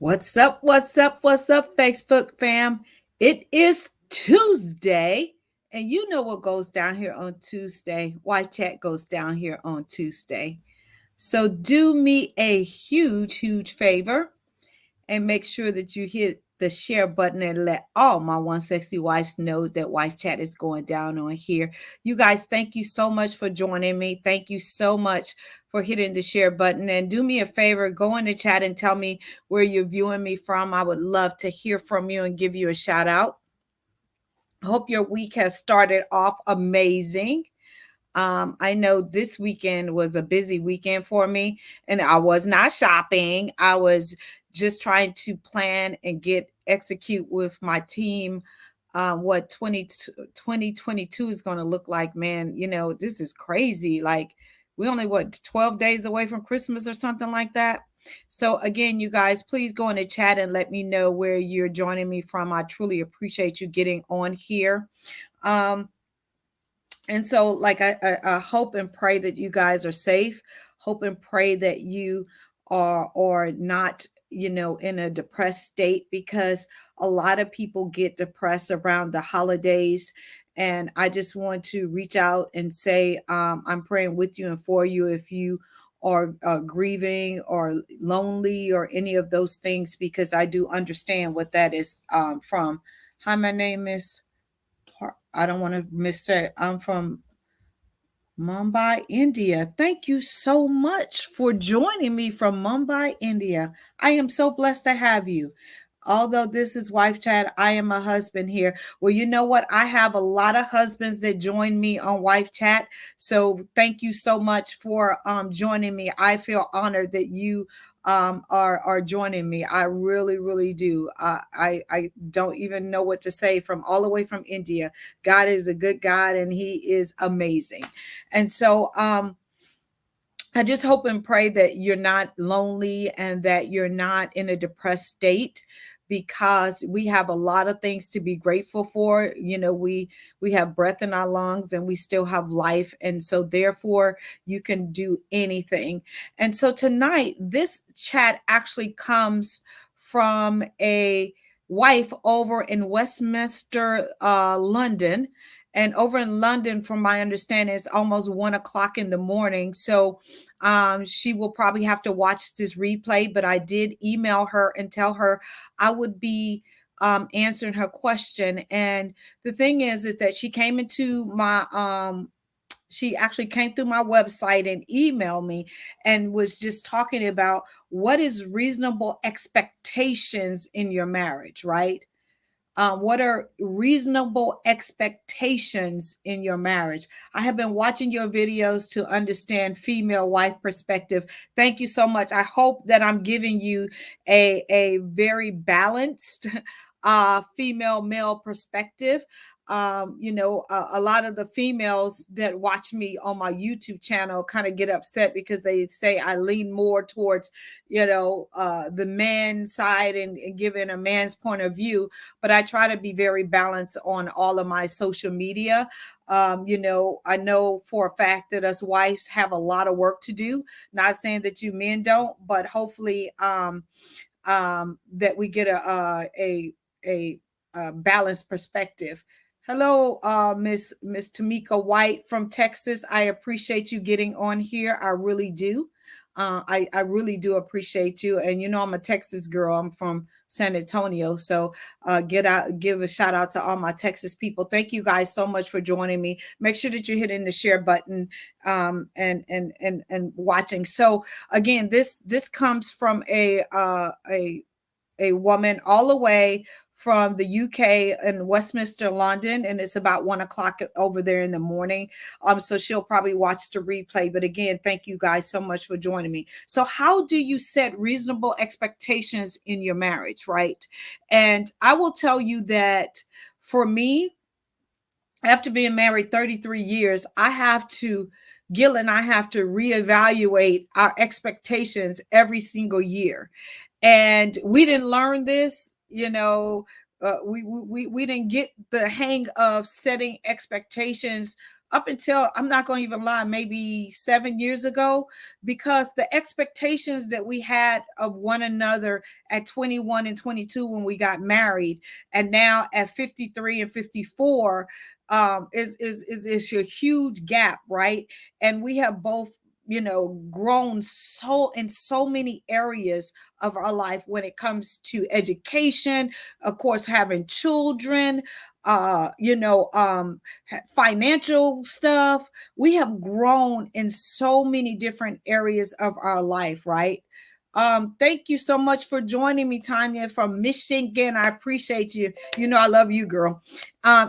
What's up? What's up? What's up, Facebook fam? It is Tuesday, and you know what goes down here on Tuesday. Why chat goes down here on Tuesday. So do me a huge favor and make sure that you hit the share button and let all my one sexy wives know that wife chat is going down on here. You guys, thank you so much for joining me. Thank you so much for hitting the share button, and do me a favor, go in the chat and tell me where you're viewing me from. I would love to hear from you and give you a shout out. Hope your week has started off amazing. I know this weekend was a busy weekend for me, and I was not shopping. I was just trying to plan and execute with my team what 2022 is going to look like. Man, this is crazy. Like, we only, 12 days away from Christmas or something like that. So again, you guys, please go in the chat and let me know where you're joining me from. I truly appreciate you getting on here. And so, like, I hope and pray that you guys are safe. Hope and pray that you are not, in a depressed state, because a lot of people get depressed around the holidays. And I just want to reach out and say, I'm praying with you and for you if you are grieving or lonely or any of those things, because I do understand what that is from. Hi, my name is, I don't want to miss it. I'm from Mumbai, India. Thank you so much for joining me from Mumbai, India. I am so blessed to have you. Although this is wife chat, I am a husband here. Well, you know what? I have a lot of husbands that join me on wife chat. So thank you so much for joining me. I feel honored that you are joining me. I really do. I don't even know what to say, from all the way from India. God is a good God, and He is amazing. And so I just hope and pray that you're not lonely and that you're not in a depressed state, because we have a lot of things to be grateful for. We have breath in our lungs and we still have life, and so therefore you can do anything. And so tonight, this chat actually comes from a wife over in Westminster, London. And over in London, from my understanding, it's almost 1 o'clock in the morning. So she will probably have to watch this replay. But I did email her and tell her I would be answering her question. And the thing is that she came into my she actually came through my website and emailed me and was just talking about what is reasonable expectations in your marriage, right? What are reasonable expectations in your marriage? I have been watching your videos to understand female wife perspective. Thank you so much. I hope that I'm giving you a very balanced female male perspective. A lot of the females that watch me on my YouTube channel kind of get upset because they say I lean more towards, the man side and giving a man's point of view. But I try to be very balanced on all of my social media. I know for a fact that us wives have a lot of work to do. Not saying that you men don't, but hopefully that we get a balanced perspective. Hello, Miss Tamika White from Texas. I appreciate you getting on here. I really do. I really do appreciate you. And I'm a Texas girl. I'm from San Antonio. So give a shout out to all my Texas people. Thank you guys so much for joining me. Make sure that you're hitting the share button and watching. So again, this comes from a woman all the way from the UK in Westminster, London, and it's about 1 o'clock over there in the morning. So she'll probably watch the replay. But again, thank you guys so much for joining me. So how do you set reasonable expectations in your marriage, right? And I will tell you that for me, after being married 33 years, Gil and I have to reevaluate our expectations every single year. And we didn't learn this, we didn't get the hang of setting expectations up until, I'm not going to even lie, maybe 7 years ago, because the expectations that we had of one another at 21 and 22 when we got married, and now at 53 and 54, is a huge gap, right? And we have both, grown so in so many areas of our life when it comes to education, of course, having children, financial stuff. We have grown in so many different areas of our life, right? Thank you so much for joining me, Tanya from Michigan. I appreciate you. I love you, girl.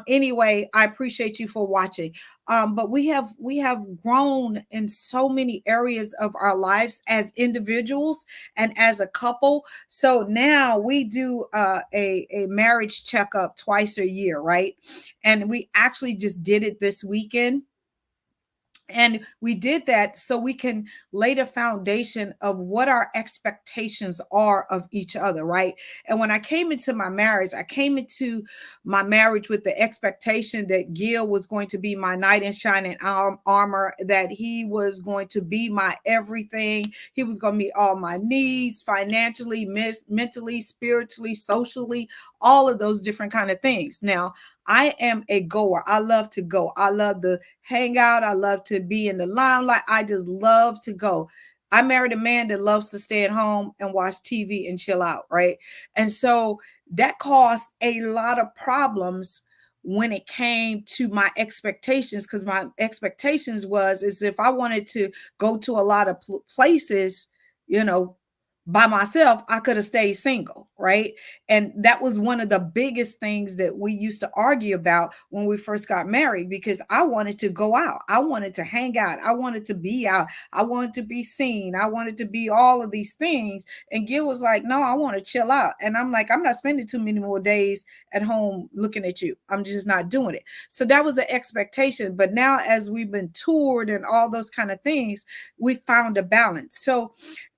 Anyway, I appreciate you for watching. But we have grown in so many areas of our lives as individuals and as a couple. So now we do a marriage checkup twice a year, right? And we actually just did it this weekend. And we did that so we can lay the foundation of what our expectations are of each other, right? And when I came into my marriage, I came into my marriage with the expectation that Gail was going to be my knight in shining armor, that he was going to be my everything. He was going to meet all my needs financially, mentally, spiritually, socially, all of those different kind of things. Now, I am a goer. I love to go. I love to hang out. I love to be in the limelight. I just love to go. I married a man that loves to stay at home and watch TV and chill out, right? And so that caused a lot of problems when it came to my expectations, because my expectations is if I wanted to go to a lot of places, you know, by myself, I could have stayed single, right? And that was one of the biggest things that we used to argue about when we first got married, because I wanted to go out. I wanted to hang out. I wanted to be out. I wanted to be seen. I wanted to be all of these things. And Gil was like, no, I want to chill out. And I'm like, I'm not spending too many more days at home looking at you. I'm just not doing it. So that was an expectation. But now, as we've been toured and all those kind of things, we found a balance. So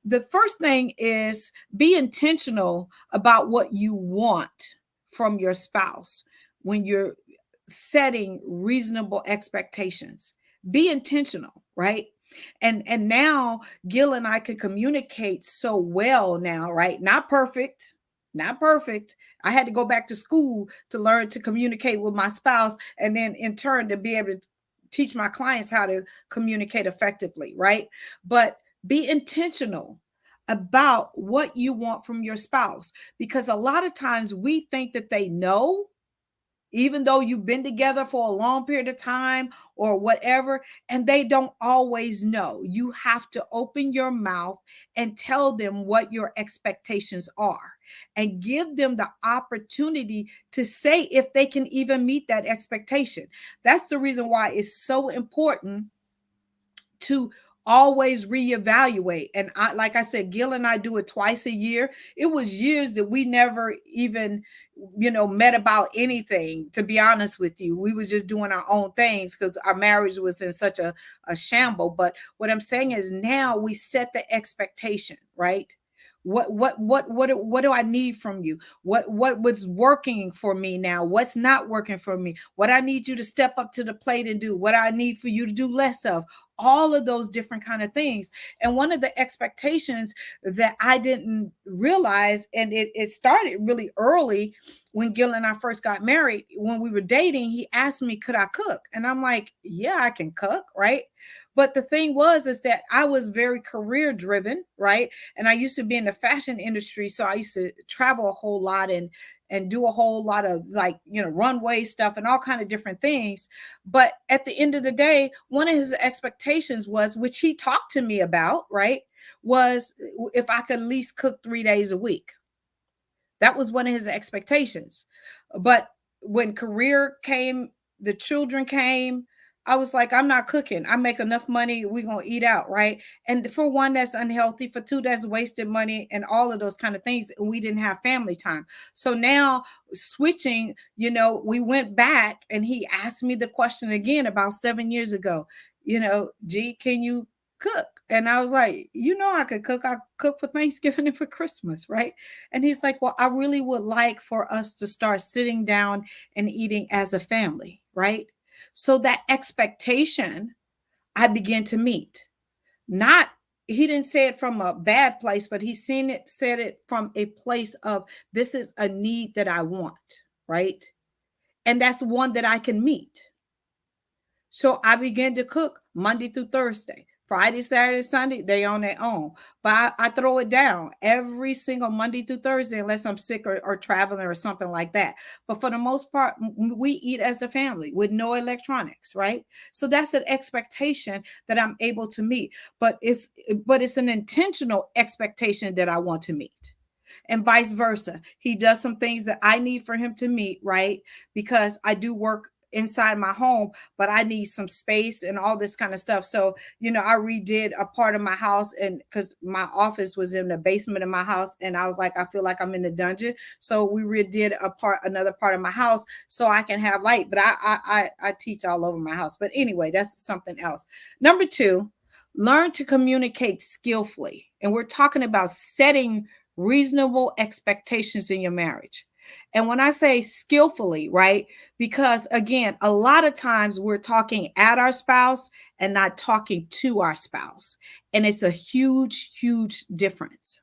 the first thing is be intentional about what you want from your spouse when you're setting reasonable expectations. Be intentional, right? And now Gil and I can communicate so well now, right? Not perfect, not perfect. I had to go back to school to learn to communicate with my spouse, and then in turn to be able to teach my clients how to communicate effectively, right? But be intentional about what you want from your spouse, because a lot of times we think that they know, even though you've been together for a long period of time or whatever, and they don't always know. You have to open your mouth and tell them what your expectations are and give them the opportunity to say if they can even meet that expectation. That's the reason why it's so important to always reevaluate. And like I said, Gil and I do it twice a year. It was years that we never even, met about anything, to be honest with you. We was just doing our own things because our marriage was in such a shamble. But what I'm saying is now we set the expectation, right? What do I need from you? What was working for me now? What's not working for me? What I need you to step up to the plate and do? What I need for you to do less of? All of those different kind of things. And one of the expectations that I didn't realize, and it started really early when Gil and I first got married. When we were dating, he asked me, could I cook? And I'm like, yeah, I can cook, right? But the thing is that I was very career driven, right? And I used to be in the fashion industry. So I used to travel a whole lot and do a whole lot of, like, runway stuff and all kind of different things. But at the end of the day, one of his expectations was, which he talked to me about, right, was if I could at least cook 3 days a week. That was one of his expectations. But when career came, the children came, I was like, I'm not cooking. I make enough money. We're going to eat out, right? And for one, that's unhealthy. For two, that's wasted money and all of those kind of things. And we didn't have family time. So now switching, we went back and he asked me the question again about 7 years ago, G, can you cook? And I was like, I could cook. I cook for Thanksgiving and for Christmas, right? And he's like, well, I really would like for us to start sitting down and eating as a family, right? So that expectation I began to meet. Not, he didn't say it from a bad place, but said it from a place of, this is a need that I want, right? And that's one that I can meet. So I began to cook Monday through Thursday. Friday, Saturday, Sunday, they on their own. But I throw it down every single Monday through Thursday, unless I'm sick or traveling or something like that. But for the most part, we eat as a family with no electronics, right? So that's an expectation that I'm able to meet. But it's an intentional expectation that I want to meet. And vice versa. He does some things that I need for him to meet, right? Because I do work inside my home, but I need some space and all this kind of stuff. So, I redid a part of my house, and because my office was in the basement of my house, and I was like, I feel like I'm in the dungeon. So we redid another part of my house so I can have light. But I teach all over my house. But anyway, that's something else. Number 2, learn to communicate skillfully. And we're talking about setting reasonable expectations in your marriage. And when I say skillfully, right? Because again, a lot of times we're talking at our spouse and not talking to our spouse. And it's a huge, huge difference.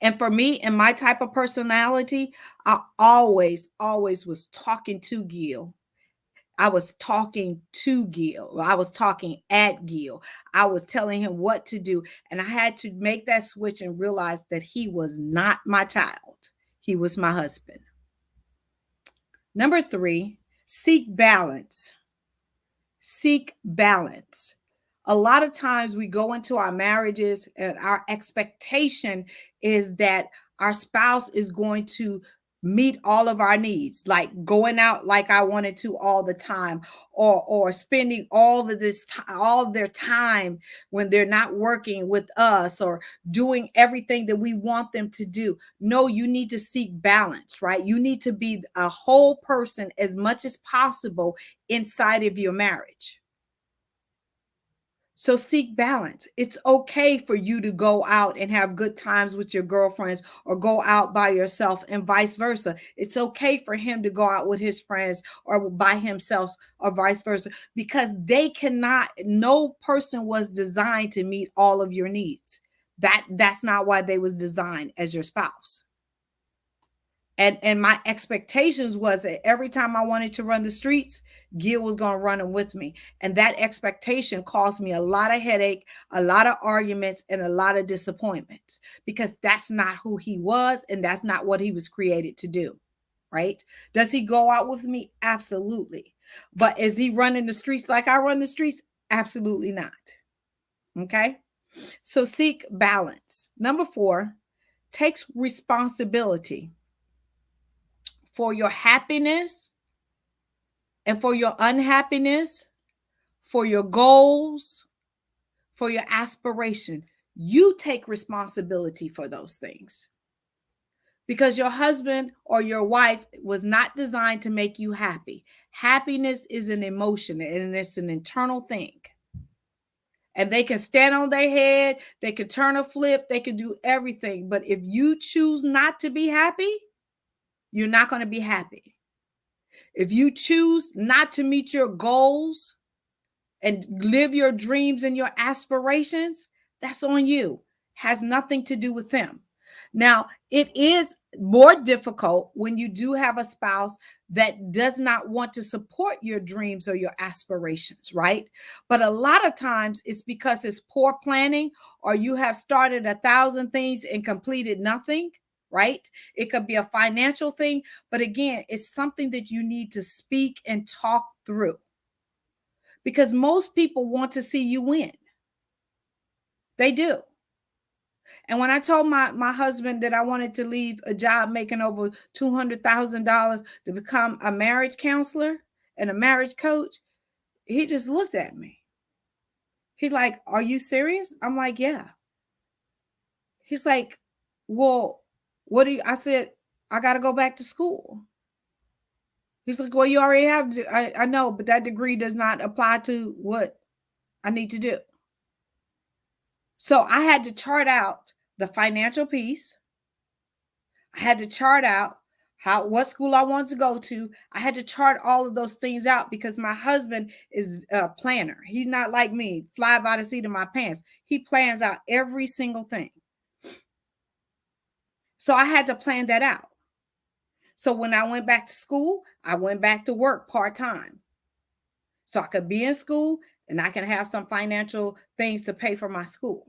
And for me and my type of personality, I always was talking to Gail. I was talking to Gail. I was talking at Gail. I was telling him what to do. And I had to make that switch and realize that he was not my child. He was my husband. Number 3, seek balance. Seek balance. A lot of times we go into our marriages and our expectation is that our spouse is going to meet all of our needs, like going out like I wanted to all the time, or spending all their time when they're not working with us, or doing everything that we want them to do. No, you need to seek balance, right? You need to be a whole person as much as possible inside of your marriage. So seek balance. It's okay for you to go out and have good times with your girlfriends, or go out by yourself, and vice versa. It's okay for him to go out with his friends or by himself, or vice versa, because no person was designed to meet all of your needs. That's not why they was designed as your spouse. And my expectations was that every time I wanted to run the streets, Gil was going to run them with me. And that expectation caused me a lot of headache, a lot of arguments, and a lot of disappointments, because that's not who he was, and that's not what he was created to do, right? Does he go out with me? Absolutely. But is he running the streets like I run the streets? Absolutely not. Okay? So seek balance. Number 4, takes responsibility for your happiness and for your unhappiness, for your goals, for your aspiration. You take responsibility for those things, because your husband or your wife was not designed to make you happy. Happiness is an emotion, and it's an internal thing. And they can stand on their head, they can turn a flip, they can do everything. But if you choose not to be happy, you're not going to be happy. If you choose not to meet your goals and live your dreams and your aspirations, that's on you. Has nothing to do with them. Now, it is more difficult when you do have a spouse that does not want to support your dreams or your aspirations, right? But a lot of times it's because it's poor planning, or you have started 1,000 things and completed nothing, right? It could be a financial thing, but again, it's something that you need to speak and talk through, because most people want to see you win. They do. And when I told my husband that I wanted to leave a job making over $200,000 to become a marriage counselor and a marriage coach, he just looked at me. He's like, "Are you serious?" I'm like, "Yeah." He's like, "Well, what do you?" I said, "I got to go back to school." He's like, "Well, you already have." I know, but that degree does not apply to what I need to do. So I had to chart out the financial piece. I had to chart out what school I want to go to. I had to chart all of those things out because my husband is a planner. He's not like me, fly by the seat of my pants. He plans out every single thing. So I had to plan that out. So when I went back to school, I went back to work part-time. So I could be in school and I can have some financial things to pay for my school.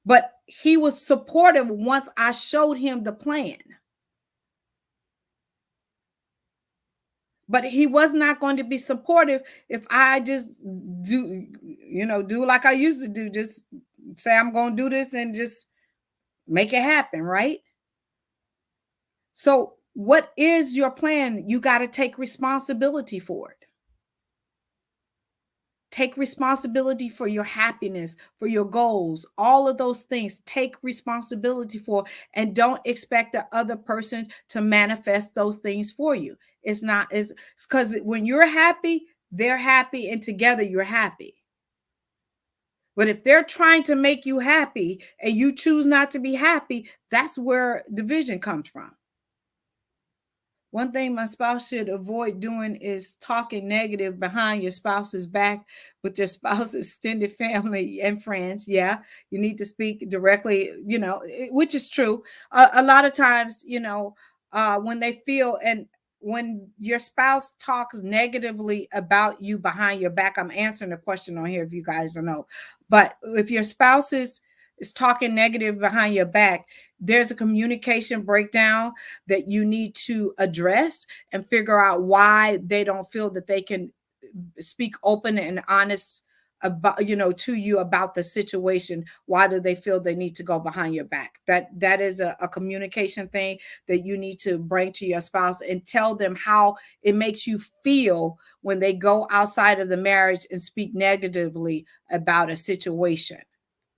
But he was supportive once I showed him the plan. But he was not going to be supportive if I just do like I used to do, just say I'm going to do this and just make it happen, right? So what is your plan? You got to take responsibility for it. Take responsibility for your happiness, for your goals, all of those things. Take responsibility for, and don't expect the other person to manifest those things for you. It's because when you're happy, they're happy, and together you're happy. But if they're trying to make you happy and you choose not to be happy, that's where division comes from. One thing my spouse should avoid doing is talking negative behind your spouse's back with your spouse's extended family and friends. Yeah, you need to speak directly, which is true. A lot of times, when they feel, and when your spouse talks negatively about you behind your back, I'm answering the question on here if you guys don't know. But if your spouse is talking negative behind your back, there's a communication breakdown that you need to address and figure out why they don't feel that they can speak open and honest about to you about the situation. Why do they feel they need to go behind your back? That is a communication thing that you need to bring to your spouse and tell them how it makes you feel when they go outside of the marriage and speak negatively about a situation.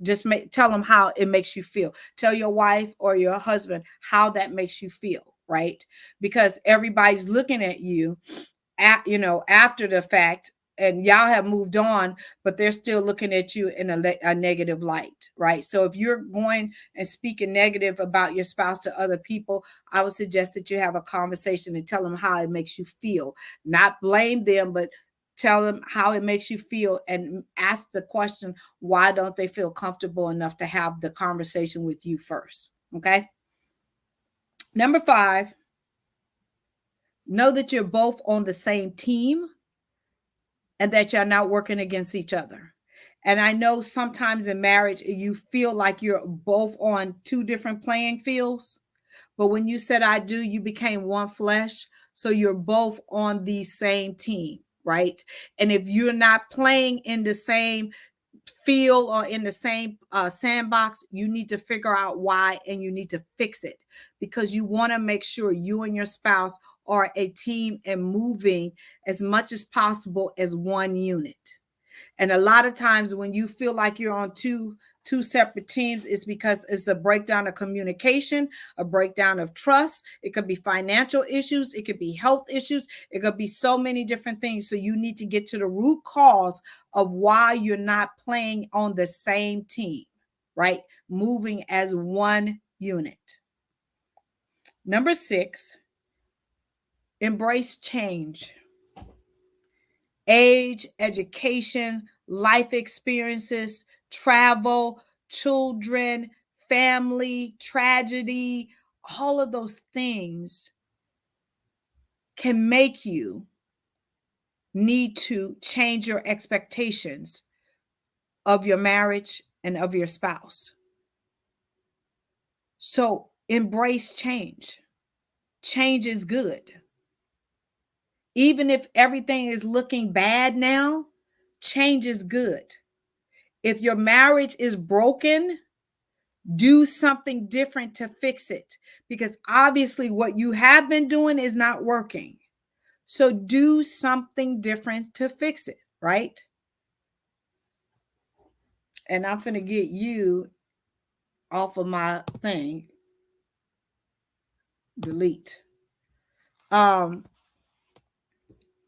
Just tell them how it makes you feel. Tell your wife or your husband how that makes you feel, right? Because everybody's looking at you after the fact, and y'all have moved on, but they're still looking at you in a negative light, right? So if you're going and speaking negative about your spouse to other people, I would suggest that you have a conversation and tell them how it makes you feel. Not blame them, but tell them how it makes you feel and ask the question, why don't they feel comfortable enough to have the conversation with you first? Okay. Number 5, know that you're both on the same team and that you're not working against each other. And I know sometimes in marriage, you feel like you're both on 2 different playing fields. But when you said I do, you became one flesh. So you're both on the same team, right? And if you're not playing in the same field or in the same sandbox, you need to figure out why, and you need to fix it, because you want to make sure you and your spouse are a team and moving as much as possible as one unit. And a lot of times when you feel like you're on two separate teams, it's because it's a breakdown of communication, a breakdown of trust. It could be financial issues. It could be health issues. It could be so many different things. So you need to get to the root cause of why you're not playing on the same team, right? Moving as one unit. Number 6, embrace change. Age, education, life experiences, travel, children, family, tragedy, all of those things can make you need to change your expectations of your marriage and of your spouse. So embrace change. Change is good. Even if everything is looking bad now, change is good. If your marriage is broken, do something different to fix it, because obviously what you have been doing is not working. So do something different to fix it, right? And I'm going to get you off of my thing. Delete.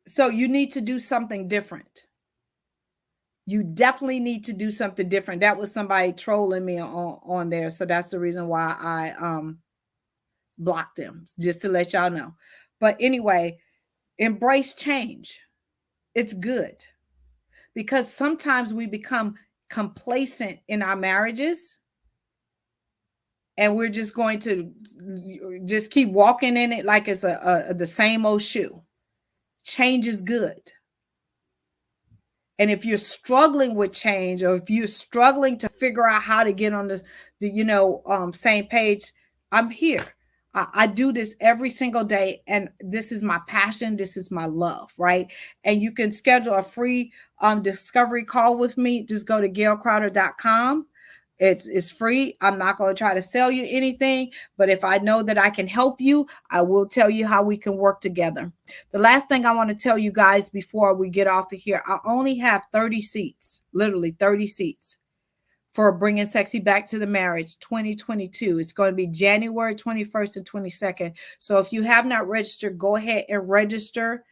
So you need to do something different. You definitely need to do something different. That was somebody trolling me on there. So that's the reason why I block them, just to let y'all know. But anyway, embrace change. It's good, because sometimes we become complacent in our marriages, and we're just going to just keep walking in it like it's the same old shoe. Change is good. And if you're struggling with change, or if you're struggling to figure out how to get on the same page, I'm here. I do this every single day, and this is my passion. This is my love, right? And you can schedule a free discovery call with me. Just go to gailcrowder.com. It's free. I'm not going to try to sell you anything, but if I know that I can help you, I will tell you how we can work together. The last thing I want to tell you guys before we get off of here, I only have 30 seats, literally 30 seats, for Bringing Sexy Back to the Marriage 2022. It's going to be January 21st and 22nd. So if you have not registered, go ahead and register.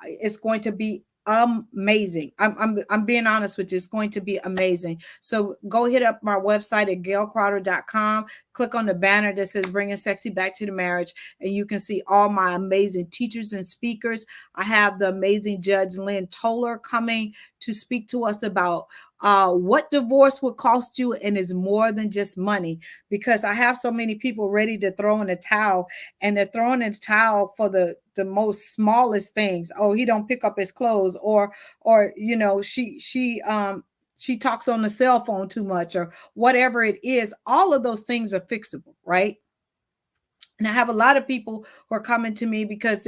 It's going to be amazing. I'm being honest with you. It's going to be amazing. So go hit up my website at gailcrowder.com. Click on the banner that says Bringing Sexy Back to the Marriage, and you can see all my amazing teachers and speakers. I have the amazing Judge Lynn Toller coming to speak to us about what divorce would cost you, and is more than just money, because I have so many people ready to throw in the towel, and they're throwing in the towel for the most smallest things. Oh, he don't pick up his clothes, or she talks on the cell phone too much, or whatever it is. All of those things are fixable, right? And I have a lot of people who are coming to me because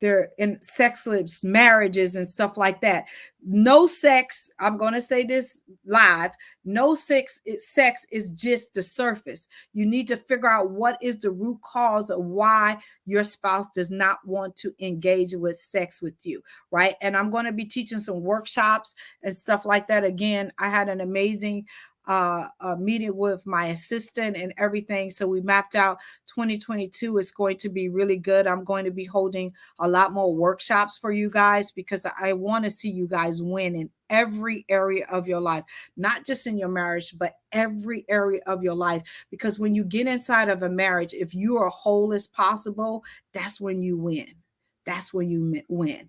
they're in sexless marriages and stuff like that. No sex, I'm going to say this live, no sex is just the surface. You need to figure out what is the root cause of why your spouse does not want to engage with sex with you, right? And I'm going to be teaching some workshops and stuff like that. Again, I had an amazing a meeting with my assistant and everything. So we mapped out 2022 is going to be really good. I'm going to be holding a lot more workshops for you guys, because I want to see you guys win in every area of your life, not just in your marriage, but every area of your life. Because when you get inside of a marriage, if you are whole as possible, that's when you win. That's when you win.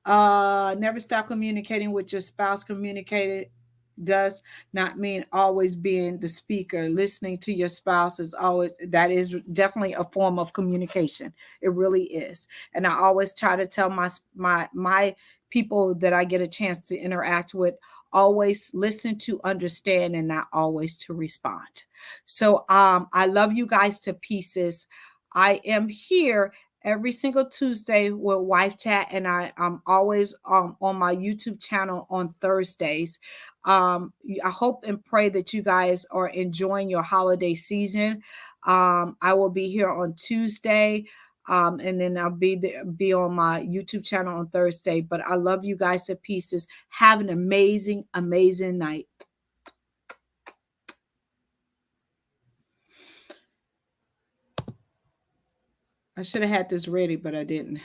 Never stop communicating with your spouse. Communicated does not mean always being the speaker. Listening to your spouse is always, that is definitely a form of communication. It really is. And I always try to tell my people that I get a chance to interact with, always listen to understand and not always to respond. So I love you guys to pieces. I am here every single Tuesday with Wife Chat, and I'm always on my YouTube channel on Thursdays. I hope and pray that you guys are enjoying your holiday season. I will be here on Tuesday. And then I'll be on my YouTube channel on Thursday. But I love you guys to pieces. Have an amazing, amazing night. I should have had this ready, but I didn't.